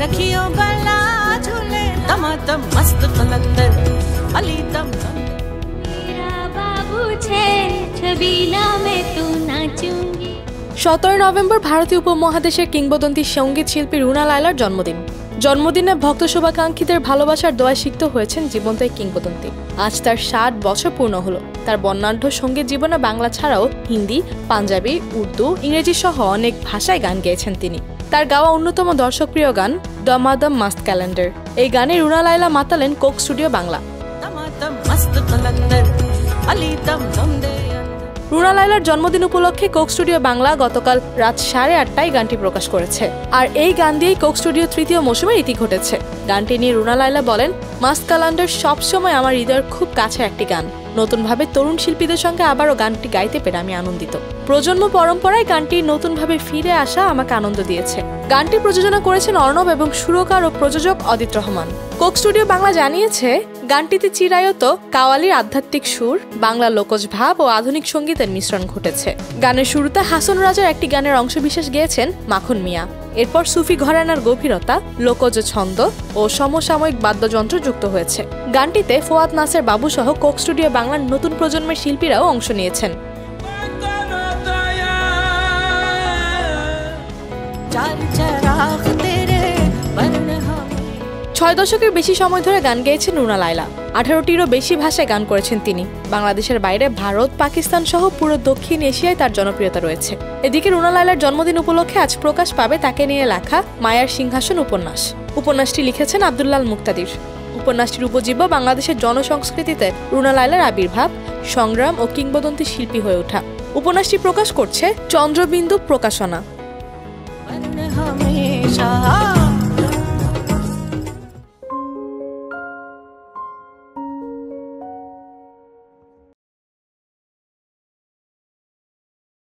रखियो गला झूले दमादम मस्त कलंदर अली दम मेरा बाबू छे छबीला में तू नाचूंगी। 17 নভেম্বর ভারতীয় উপমহাদেশের কিংবদন্তি সঙ্গীত শিল্পী রুনা লায়লার জন্মদিন। জন্মদিনে ভক্ত শুভাকাঙ্ক্ষীদের ভালোবাসার দোয়া সিক্ত হয়েছেন জীবন্ত এই কিংবদন্তি। আজ তার 60 বছর পূর্ণ হলো। তার বর্ণাঢ্য সঙ্গীত জীবনে বাংলা ছাড়াও হিন্দি, পাঞ্জাবি, উর্দু, ইংরেজি সহ অনেক ভাষায় গান গেয়েছেন তিনি। তার গাওয়া অন্যতম দর্শকপ্রিয় গান দমাদম মাস্ত ক্যালেন্ডার। এই গানে রুনা লায়লা মাতালেন কোক স্টুডিও বাংলা। রুনা লায়লার জন্মদিন উপলক্ষে কোক স্টুডিও বাংলা গতকাল রাত 8:30টায় গানটি প্রকাশ করেছে। আর এই গান দিয়েই কোক স্টুডিও তৃতীয় মৌসুমের ইতি ঘটেছে। গানটি নিয়ে রুনা লায়লা বলেন, মাস্ত ক্যালেন্ডার সবসময় আমার হৃদয়ের খুব কাছে একটি গান। নতুনভাবে তরুণ শিল্পীদের সঙ্গে আবারও গানটি গাইতে পেরে আমি আনন্দিত। প্রজন্ম পরম্পরায় গানটি নতুনভাবে ফিরে আসা আমাকে আনন্দ দিয়েছে। গানটি প্রযোজনা করেছেন অর্ণব এবং সুরকার ও প্রযোজক অদিত রহমান। কোক স্টুডিও বাংলা জানিয়েছে, গানটিতে চিরায়ত কাওয়ালির আধ্যাত্মিক সুর, বাংলা লোকজ ভাব ও আধুনিক সঙ্গীতের মিশ্রণ ঘটেছে। গানের শুরুতে হাসন রাজার একটি গানের অংশবিশেষ গেয়েছেন মাখন মিয়া। এরপর সুফি ঘরানার গভীরতা, লোকজ ছন্দ ও সমসাময়িক বাদ্যযন্ত্র যুক্ত হয়েছে। গানটিতে ফোয়াদ নাসের বাবু সহ কোক স্টুডিও বাংলার নতুন প্রজন্মের শিল্পীরাও অংশ নিয়েছেন। 6 দশকের বেশি সময় ধরে গান গেয়েছেন রুনা লায়লা। 18টিরও বেশি ভাষায় গান করেছেন তিনি। বাংলাদেশের বাইরে ভারত, পাকিস্তান সহ পুরো দক্ষিণ এশিয়ায় তার জনপ্রিয়তা রয়েছে। এদিকে রুনা লায়লার জন্মদিন উপলক্ষে আজ প্রকাশ পাবে তাকে নিয়ে লেখা মায়ার সিংহাসন উপন্যাস। উপন্যাসটি লিখেছেন আব্দুল্লাল মুক্তাদির। উপন্যাসটির উপজীব্য বাংলাদেশের জনসংস্কৃতিতে রুনা লায়লার আবির্ভাব, সংগ্রাম ও কিংবদন্তি শিল্পী হয়ে ওঠা। উপন্যাসটি প্রকাশ করছে চন্দ্রবিন্দু প্রকাশনা।